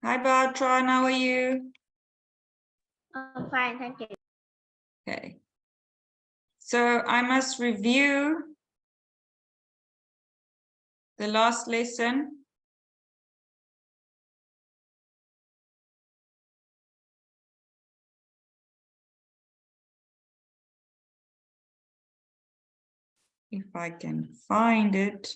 Hi, Bartran, how are you? I'm fine, thank you. Okay. So I must review the last lesson. If I can find it.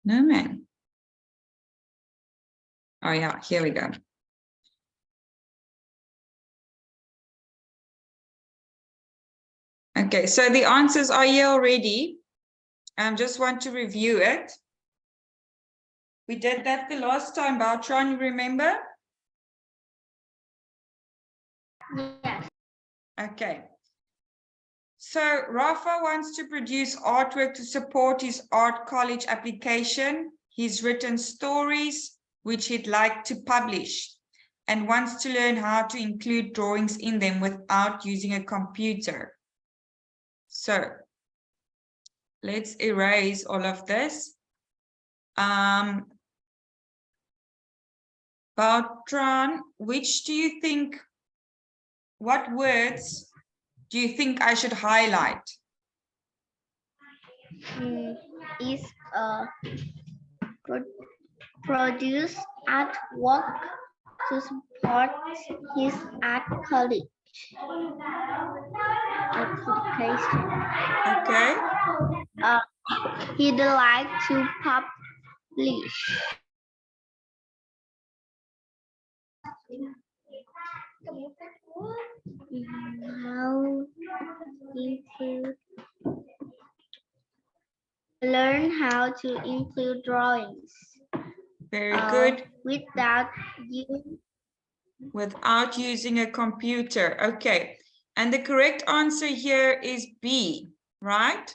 No, man. Oh, yeah, here we go. Okay, so the answers are here already. I just want to review it. We did that the last time, Bartran, you remember? Yes. Okay. So Rafa wants to produce artwork to support his art college application. He's written stories which he'd like to publish and wants to learn how to include drawings in them without using a computer. So let's erase all of this. Bartran, what words do you think I should highlight? Is produce artwork to support his art college application. Okay. He'd like to publish. How include learn how to include drawings. Very good. Without using a computer. Okay. And the correct answer here is B, right?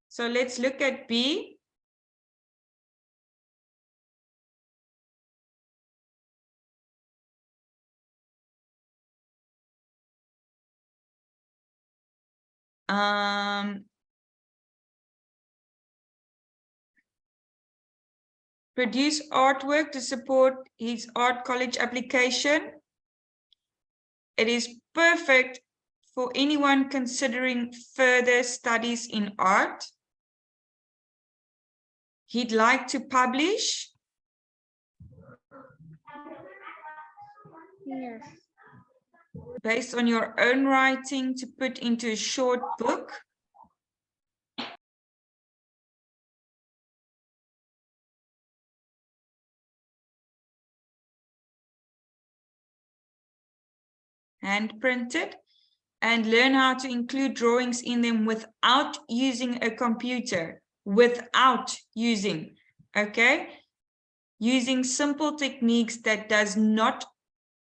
So let's look at B. Produce artwork to support his art college application. It is perfect for anyone considering further studies in art. He'd like to publish. Yes. Based on your own writing to put into a short book. Hand printed, and learn how to include drawings in them without using a computer. Without using, okay? Using simple techniques that does not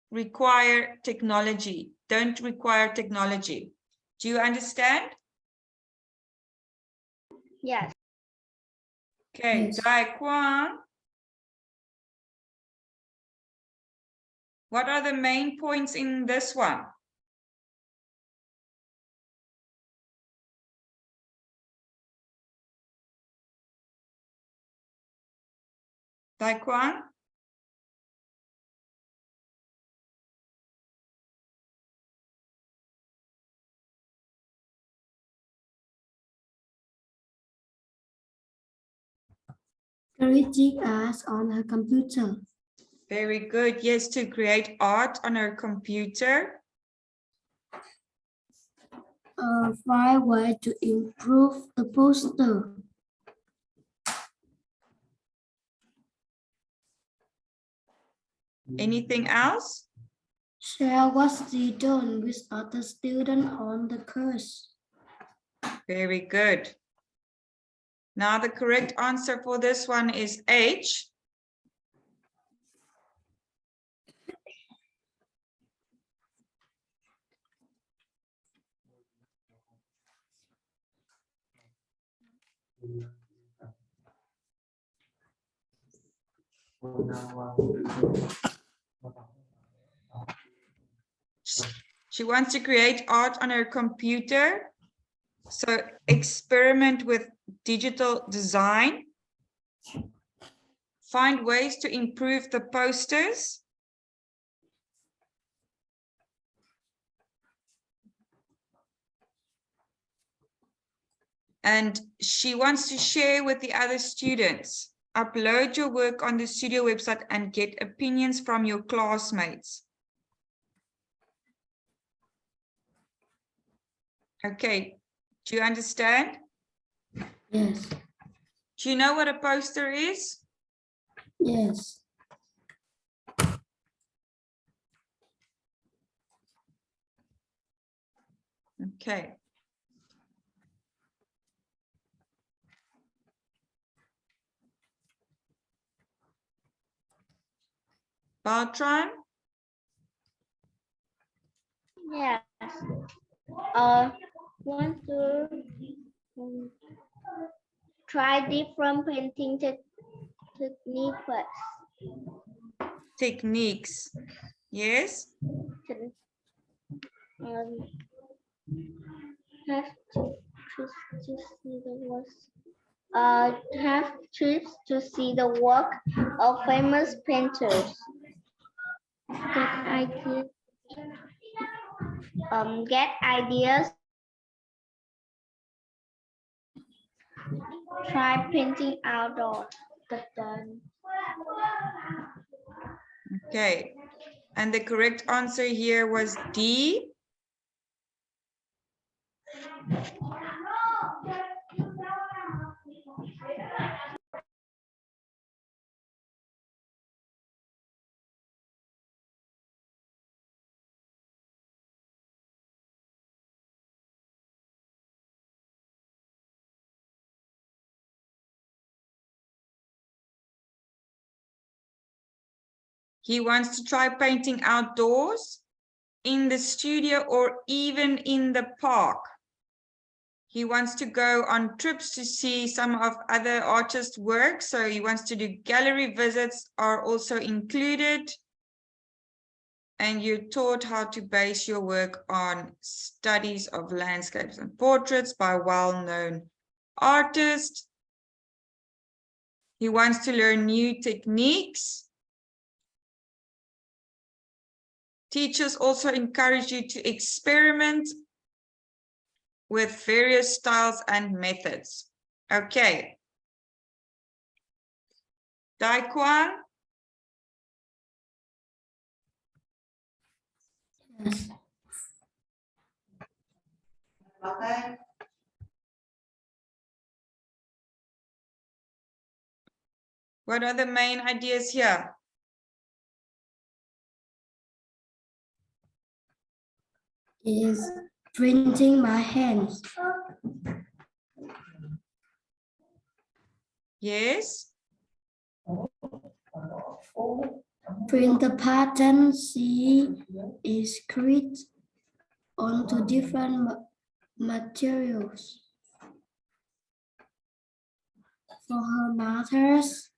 require technology, don't require technology. Do you understand? Yes. Okay, Yes. Dai Quang. What are the main points in this one? Dai Quang? Creating art on her computer. Very good. Yes, to create art on her computer. 5 ways to improve the poster. Anything else? Share what she done with other students on the course. Very good. Now the correct answer for this one is H. She wants to create art on her computer. So experiment with digital design. Find ways to improve the posters. And she wants to share with the other students. Upload your work on the studio website and get opinions from your classmates. Okay, do you understand? Yes. Do you know what a poster is? Yes. Okay. Beltran? Yes. Want to try different painting technique first. Techniques. Yes. Have to see the work. Have trips to see the work of famous painters. Get ideas. Try painting outdoors. Okay. And the correct answer here was D. He wants to try painting outdoors, in the studio, or even in the park. He wants to go on trips to see some of other artists' work. So he wants to do gallery visits are also included. And you're taught how to base your work on studies of landscapes and portraits by well-known artists. He wants to learn new techniques. Teachers also encourage you to experiment with various styles and methods. Okay. Dai Quang? Yes. Okay. What are the main ideas here? Is printing by hands. Yes. Print the pattern C is create onto different materials. For her matters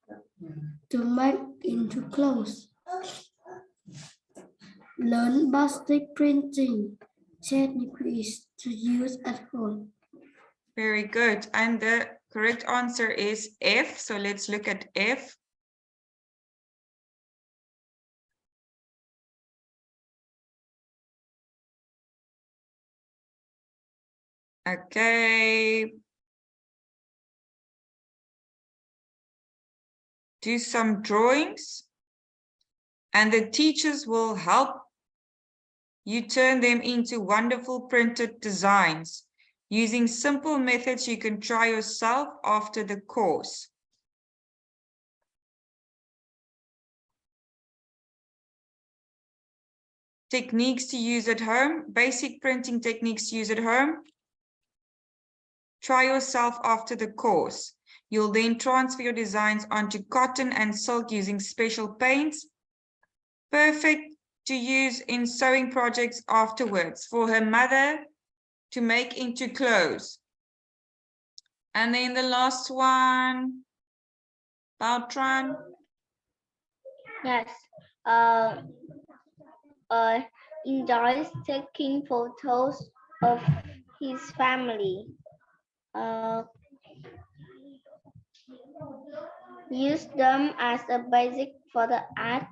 to make into clothes. Learn plastic printing techniques to use at home. Very good. And the correct answer is F. So let's look at F. Okay. Do some drawings. And the teachers will help you turn them into wonderful printed designs. Using simple methods you can try yourself after the course. Techniques to use at home, basic printing techniques to use at home. Try yourself after the course. You'll then transfer your designs onto cotton and silk using special paints. Perfect to use in sewing projects afterwards for her mother to make into clothes. And then the last one, Tran. Yes. Enjoys taking photos of his family. Use them as a basic for the art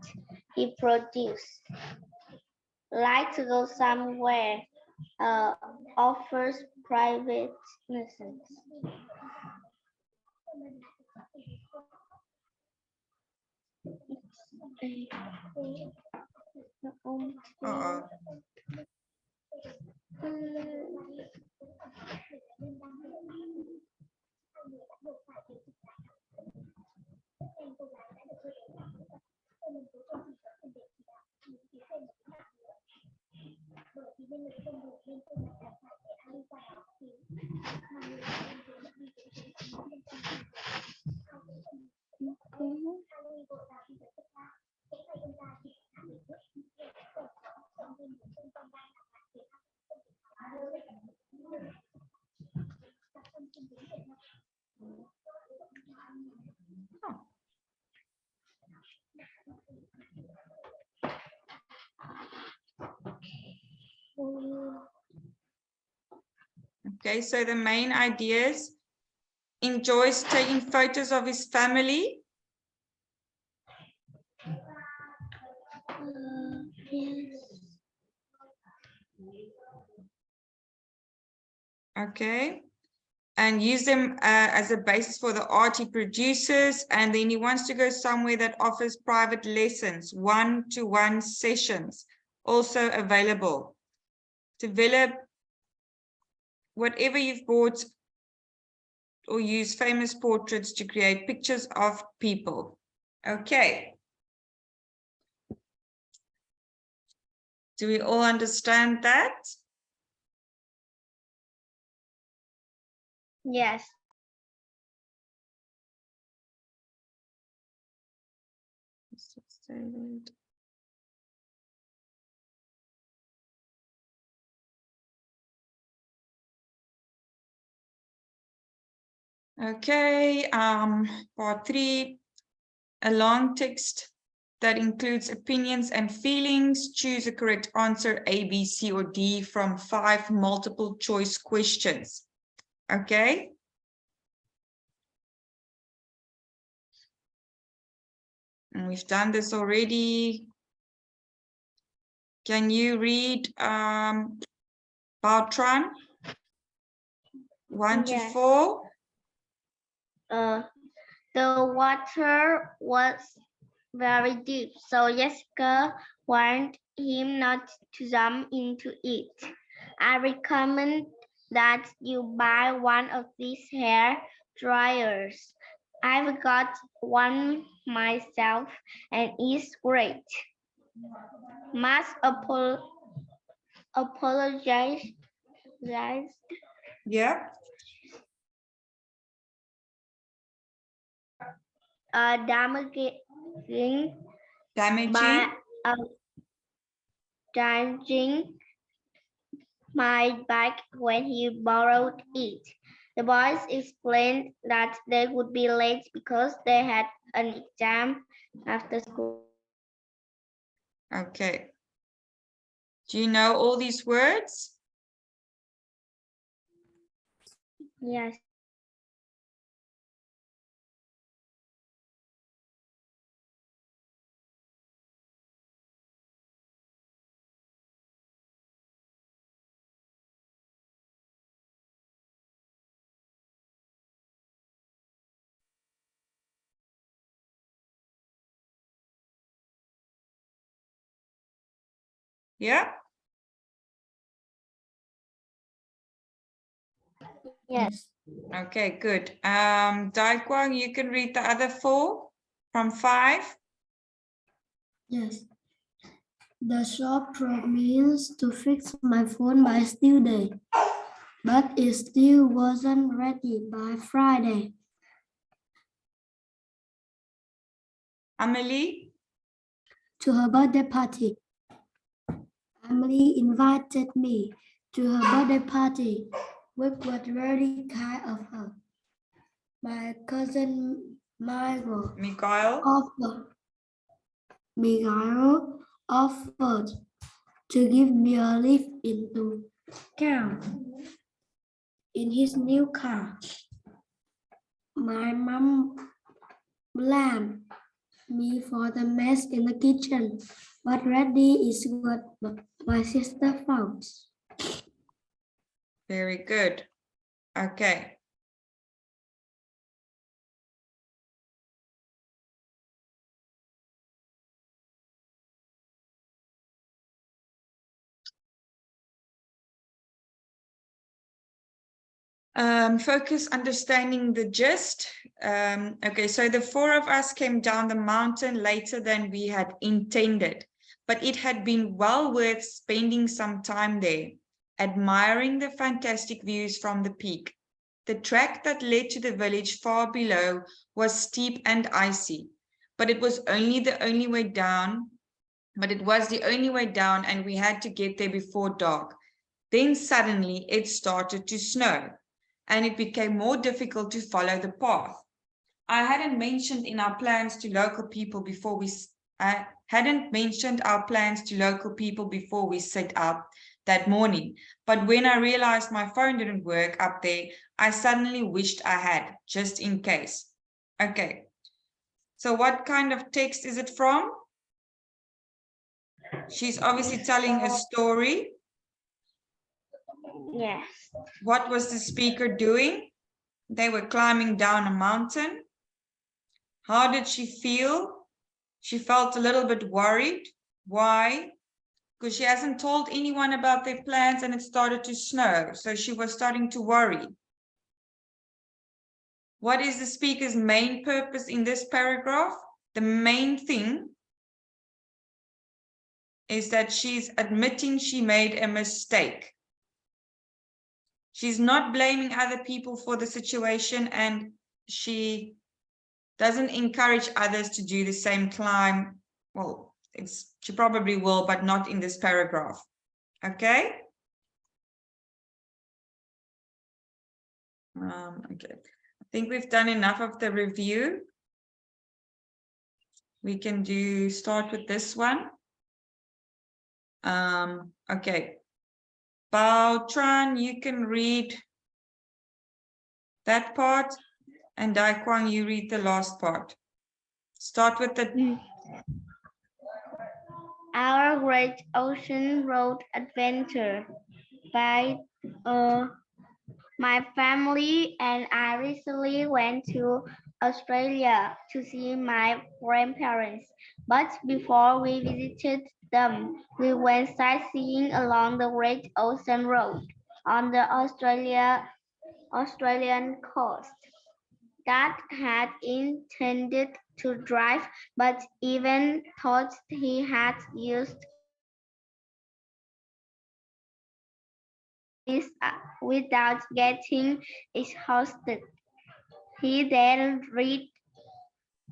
he produced. Like to go somewhere. Offers private lessons. Okay, so the main ideas: enjoys taking photos of his family. Okay, and use them as a basis for the art he produces. And then he wants to go somewhere that offers private lessons, one-to-one sessions, also available. Develop whatever you've bought or use famous portraits to create pictures of people. Okay. Do we all understand that? Yes. Okay, part 3, a long text that includes opinions and feelings. Choose a correct answer, A, B, C, or D from 5 multiple choice questions. Okay. And we've done this already. Can you read Bautran 1 to 4? The water was very deep, so Jessica warned him not to jump into it. I recommend that you buy one of these hair dryers. I've got one myself and it's great. Must apologize. Yeah. Damaging my bag when he borrowed it. The boys explained that they would be late because they had an exam after school. Okay. Do you know all these words? Yes. Yeah. Yes. Okay, good. Dai Quang, you can read the other 4 from 5. Yes. The shop promised to fix my phone by Tuesday, but it still wasn't ready by Friday. Amelie? To her birthday party. Emily invited me to her birthday party, which was very kind of her. My cousin Mikael? Miguel offered to give me a lift into town in his new car. My mom blamed me for the mess in the kitchen, but ready is what my sister found. Very good. Okay. Focus understanding the gist. Okay, so the four of us came down the mountain later than we had intended, but it had been well worth spending some time there, admiring the fantastic views from the peak. The track that led to the village far below was steep and icy, but it was the only way down, and we had to get there before dark. Then suddenly it started to snow, and it became more difficult to follow the path. I hadn't mentioned our plans to local people before we set out that morning, but when I realized my phone didn't work up there, I suddenly wished I had, just in case. Okay, so what kind of text is it from? She's obviously telling a story. Yes. What was the speaker doing? They were climbing down a mountain. How did she feel? She felt a little bit worried. Why? Because she hasn't told anyone about their plans and it started to snow. So she was starting to worry. What is the speaker's main purpose in this paragraph? The main thing is that she's admitting she made a mistake. She's not blaming other people for the situation, and she doesn't encourage others to do the same climb. Well, she probably will, but not in this paragraph. Okay? Okay. I think we've done enough of the review. We can start with this one. Okay. Bao Tran, you can read that part, and Dai Quang, you read the last part. Start with the Our Great Ocean Road Adventure by my family and I recently went to Australia to see my grandparents. But before we visited them, we went sightseeing along the Great Ocean Road on the Australian coast. Dad had intended to drive, but even thought he had used this without getting exhausted. He then read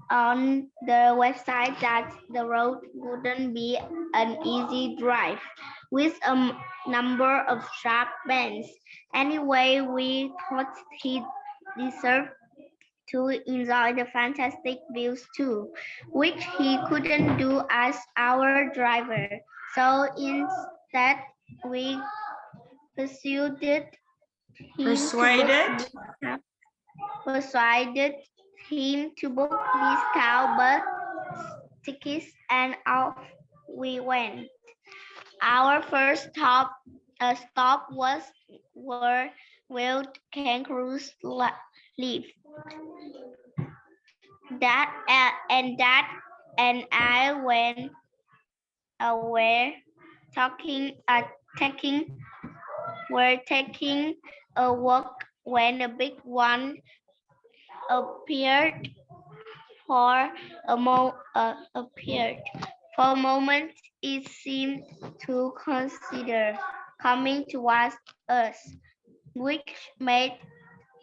on the website that the road wouldn't be an easy drive with a number of sharp bends. Anyway, we thought he deserved to enjoy the fantastic views too, which he couldn't do as our driver. So instead, we persuaded him to book discount bus tickets, and off we went. Our first stop was where wild kangaroos live. Dad and I were taking a walk when a big one appeared for appeared. For a moment, it seemed to consider coming towards us, which made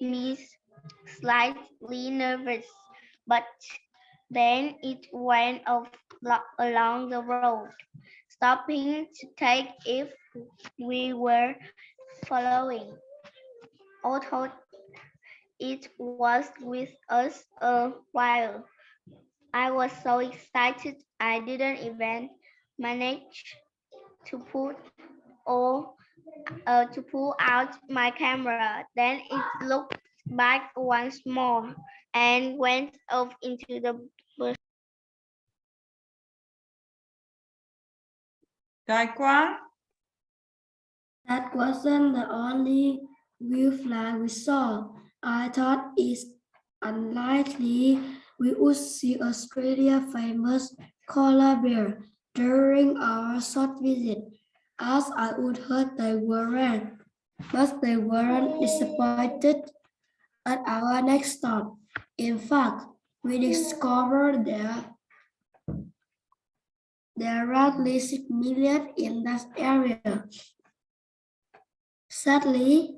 me slightly nervous. But Then it went off along the road, stopping to take if we were following. Although it was with us a while, I was so excited I didn't even manage to pull out my camera. Then it looked back once more and went off into the bush. Dai Quang? That wasn't the only blue flag we saw. I thought it's unlikely we would see Australia famous koala bear during our short visit, as I would heard they weren't. But they weren't disappointed at our next stop. In fact, we discovered there are at least 6 million in that area. Sadly,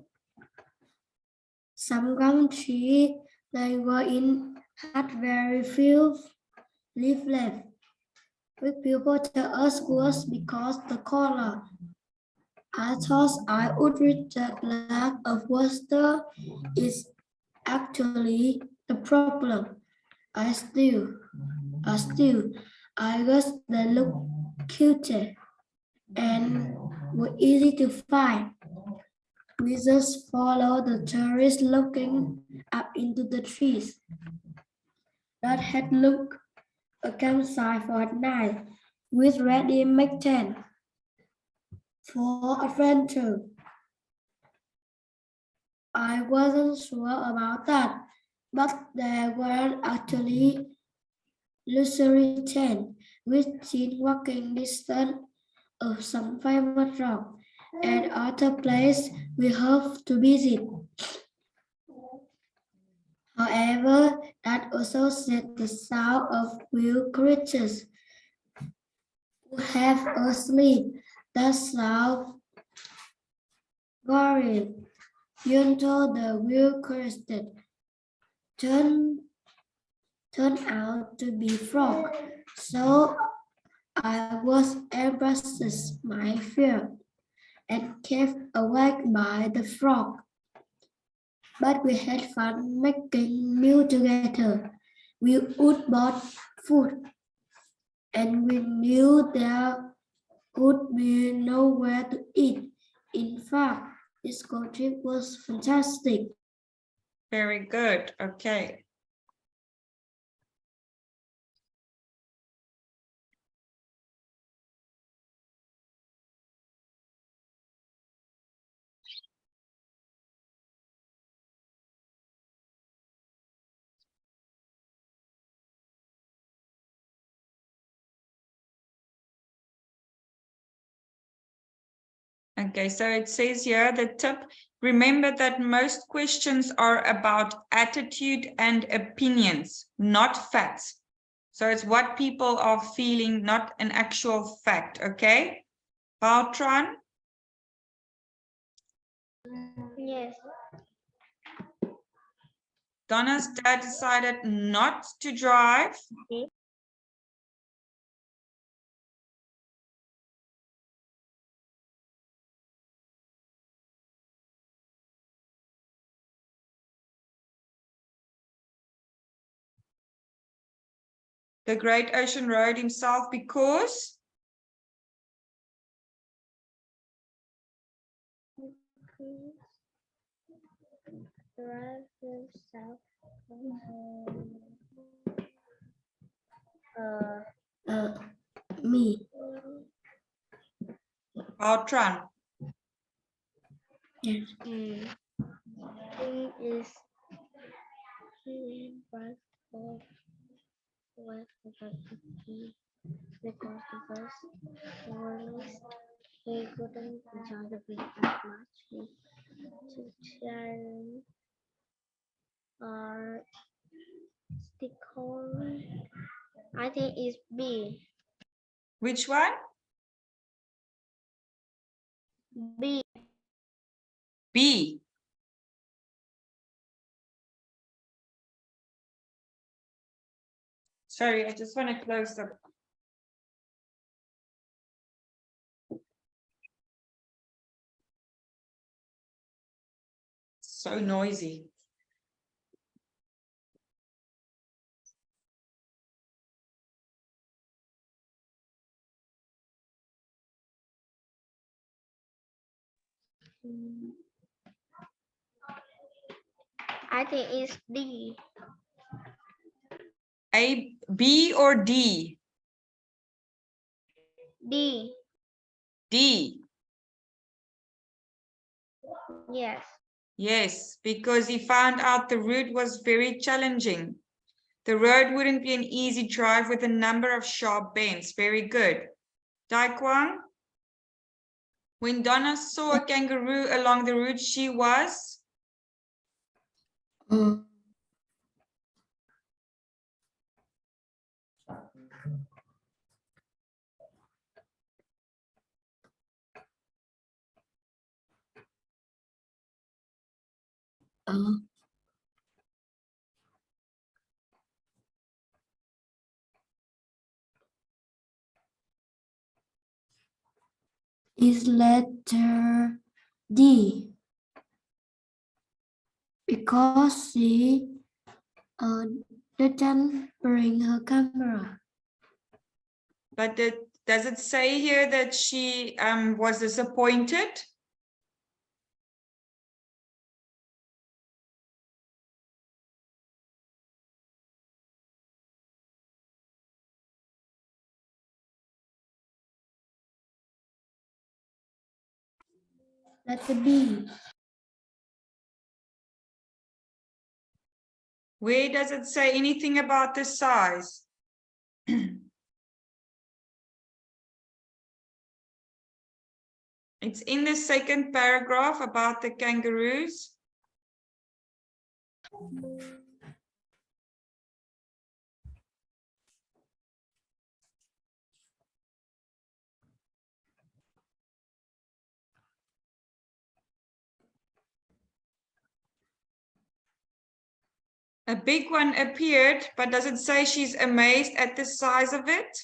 some gum trees they were in had very few leaves left, which people tell us was because the color. I thought I would read that lack of water is actually the problem. I still, I guess they look cute and were easy to find. We just follow the tourists looking up into the trees. That had looked a campsite for at night with ready-made tent for adventure. I wasn't sure about that, but there were actually luxury tent within walking distance of some famous rock and other place we hope to visit. However, that also set the sound of wild creatures who have asleep. That sound worried. Until the wild creatures turned out to be frog. So I was embraced my fear and kept awake by the frog. But we had fun making meal together. We would bought food, and we knew there would be nowhere to eat. In fact, this school trip was fantastic. Very good. Okay. Okay, so it says here the tip, remember that most questions are about attitude and opinions, not facts. So it's what people are feeling, not an actual fact, okay? Tran? Yes. Donna's dad decided not to drive. The Great Ocean Road himself because Me. Tran. Yes. Thing is but for what because the first tourists they couldn't enjoy the beach as much to challenge or sticker. I think it's B. Which one? B. B. Sorry, I just want to close the. So noisy. I think it's D. A, B or D? D. D. Yes. Yes, because he found out the route was very challenging. The road wouldn't be an easy drive with a number of sharp bends. Very good. Dai Quang? When Donna saw a kangaroo along the route, she was? Uh, uh, is letter D because she didn't bring her camera. But does it say here that she was disappointed? Letter B. Where does it say anything about the size? It's in the second paragraph about the kangaroos. A big one appeared, but does it say she's amazed at the size of it?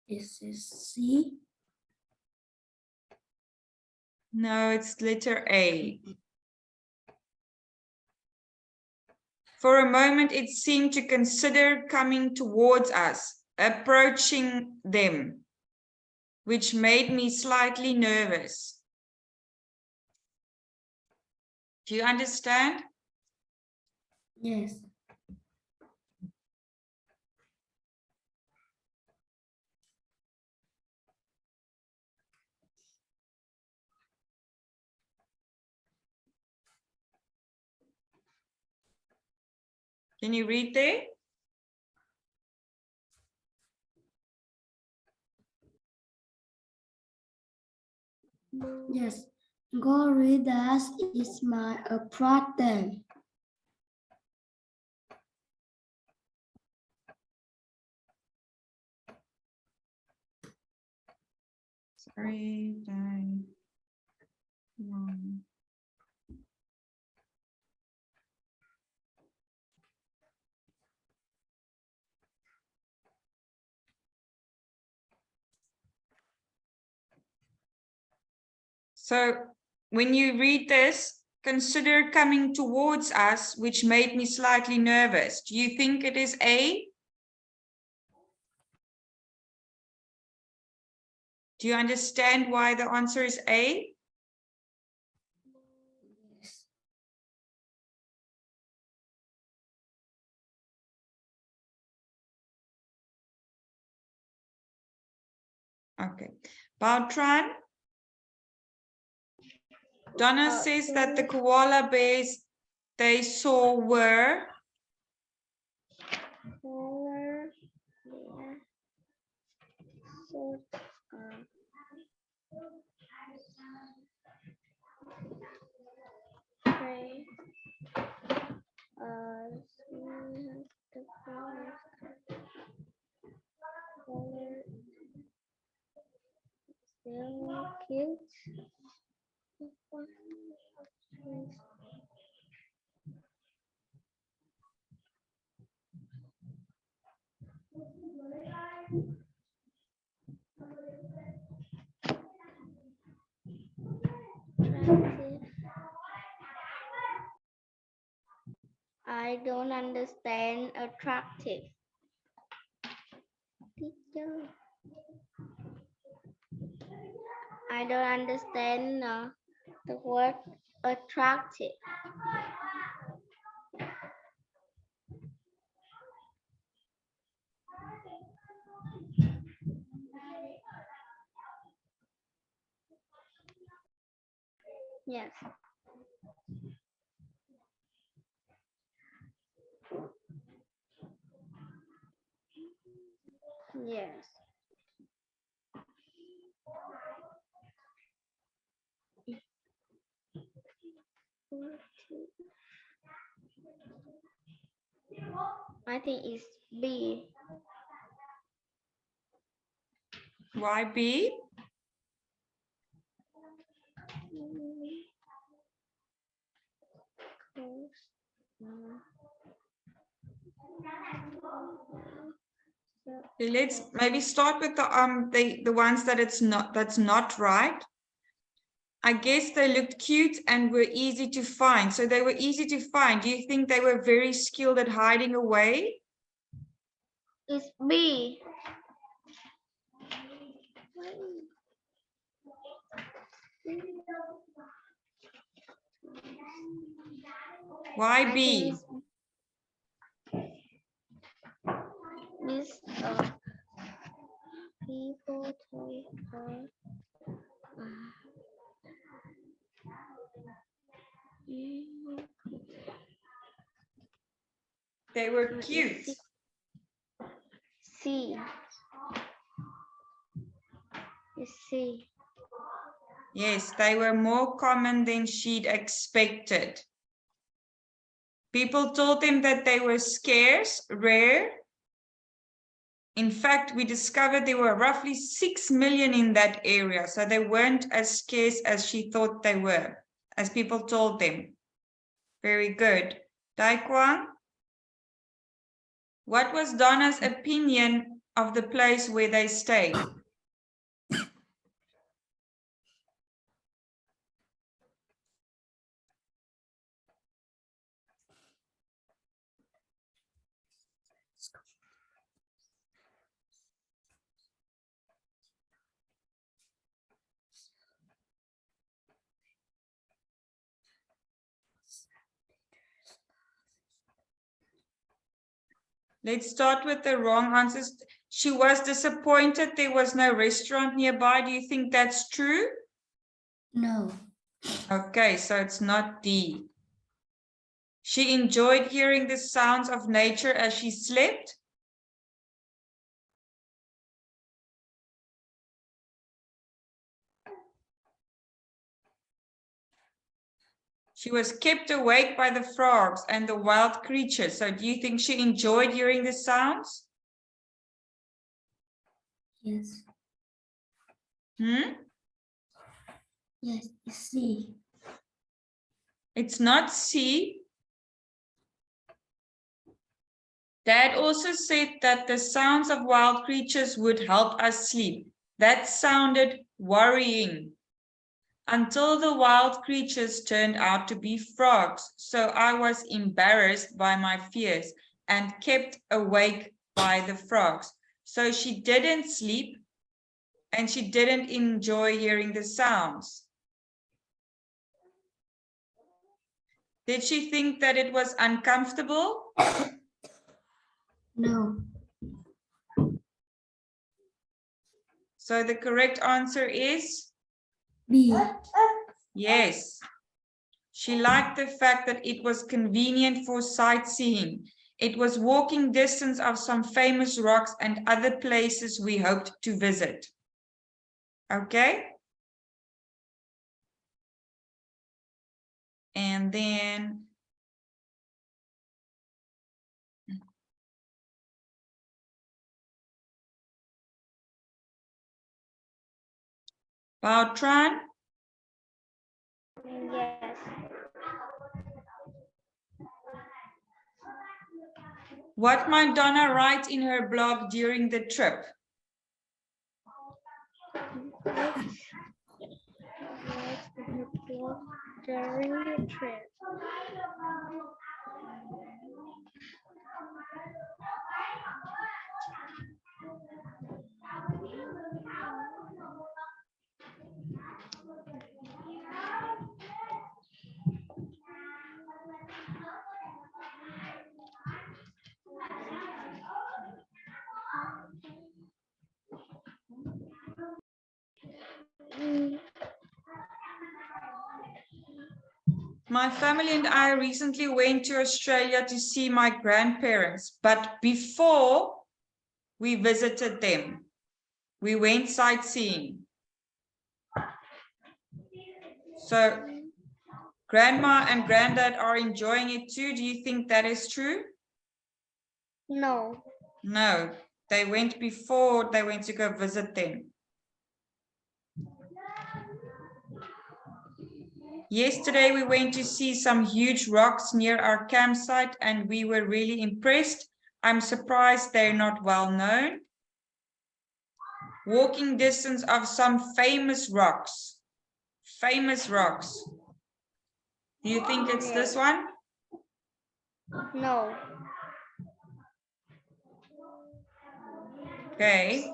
This is C. No, it's letter A. For a moment, it seemed to consider coming towards us, approaching them, which made me slightly nervous. Do you understand? Yes. Can you read there? Yes. Gorillas is my problem. Sorry, Dai. So when you read this, consider coming towards us, which made me slightly nervous. Do you think it is A? Do you understand why the answer is A? Yes. Okay. Bautran? Donna says that the koala bears they saw were Color. Yeah. So, gray. The color. Still cute. I don't understand attractive. Teacher. I don't understand the word attractive. Yes. Yes. I think it's B. Why B? Okay, let's maybe start with the ones that that's not right. I guess they looked cute and were easy to find. So they were easy to find. Do you think they were very skilled at hiding away? It's B. Why B? This people take her. They were cute. C. It's C. Yes, they were more common than she'd expected. People told them that they were scarce, rare. In fact, we discovered there were roughly 6 million in that area, so they weren't as scarce as she thought they were, as people told them. Very good. Dai Quang, what was Donna's opinion of the place where they stayed? Let's start with the wrong answers. She was disappointed there was no restaurant nearby. Do you think that's true? No. Okay, so it's not D. She enjoyed hearing the sounds of nature as she slept. She was kept awake by the frogs and the wild creatures. So do you think she enjoyed hearing the sounds? Yes. Hmm? Yes, it's C. It's not C. Dad also said that the sounds of wild creatures would help us sleep. That sounded worrying. Until the wild creatures turned out to be frogs. So I was embarrassed by my fears and kept awake by the frogs. So she didn't sleep and she didn't enjoy hearing the sounds. Did she think that it was uncomfortable? No. So the correct answer is B. yes. She liked the fact that it was convenient for sightseeing. It was walking distance of some famous rocks and other places we hoped to visit. Okay. And then about Tran. Yes. What might Donna write in her blog during the trip? During the trip. My family and I recently went to Australia to see my grandparents, but before we visited them, we went sightseeing. So grandma and granddad are enjoying it too. Do you think that is true? No. No, they went before they went to go visit them. Yesterday, we went to see some huge rocks near our campsite and we were really impressed. I'm surprised they're not well known. Walking distance of some famous rocks. Famous rocks. Do you think it's this one? No. Okay.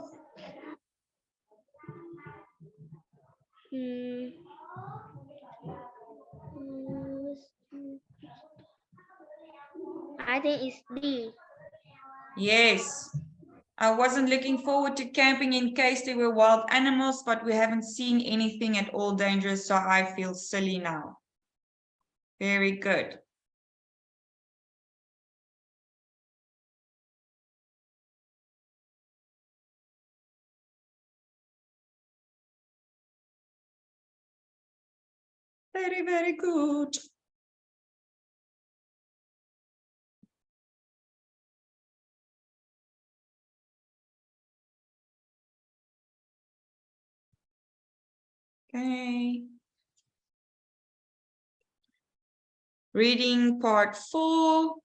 I think it's D. Yes. I wasn't looking forward to camping in case there were wild animals, but we haven't seen anything at all dangerous, so I feel silly now. Very good. Very, very good. Okay. Reading part 4.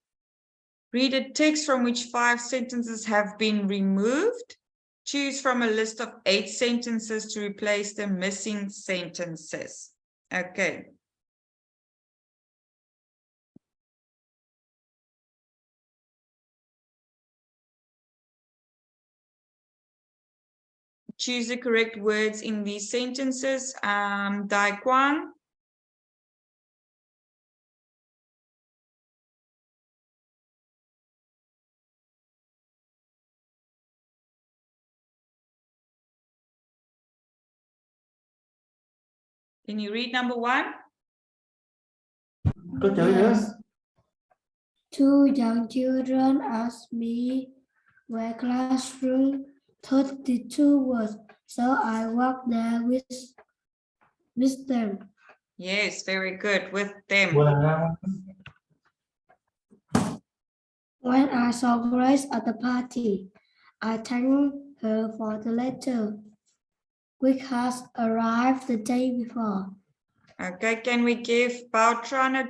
Read a text from which 5 sentences have been removed. Choose from a list of 8 sentences to replace the missing sentences. Okay. Choose the correct words in these sentences. Dai Quang. Can you read number 1? Có chữ nữa. Two young children asked me where classroom 32 was, so I walked there with them. Yes, very good. With them. When I saw Grace at the party, I thanked her for the letter, which has arrived the day before. Okay, can we give Bao Tran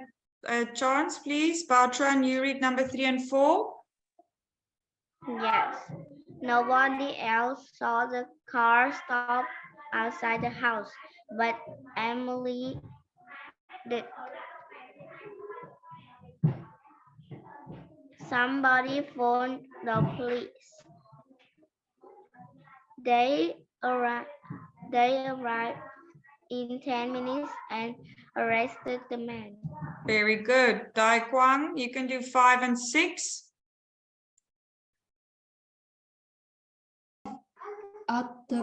a chance, please? Bao Tran, you read number 3 and 4. Yes. Nobody else saw the car stop outside the house, but Emily did. Somebody phoned the police. They arrived in 10 minutes and arrested the man. Very good. Dai Quang, you can do 5 and 6. At the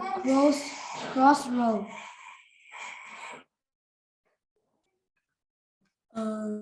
crossroad.